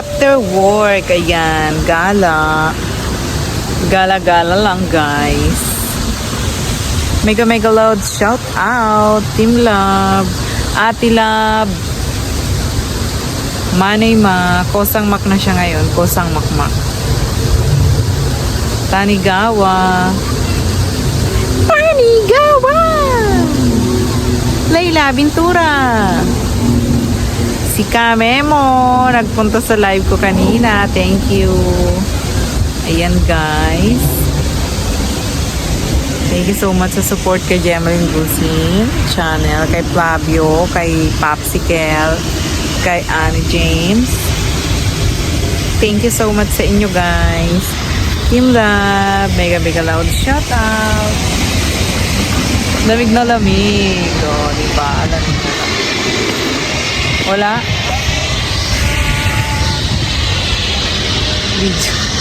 after work. Ayan, gala. Gala-gala lang, guys. Mega loud shout out. Team Love. Ate Love. Manay Ma. Kosang mak na siya ngayon. Kosang makmak. Tanigawa. Tanigawa! Layla Bintura. Si Kamemo. Nagpunta sa live ko kanina. Thank you. Ayan, guys. Thank you so much sa support kay Gemeline Gusin channel, kay Flavio, kay Popsicle, kay Annie James. Thank you so much sa inyo, guys. Team Love, mega loud shout out. Lamig na lamig. O, diba? Lamig na lamig. Wala? Video.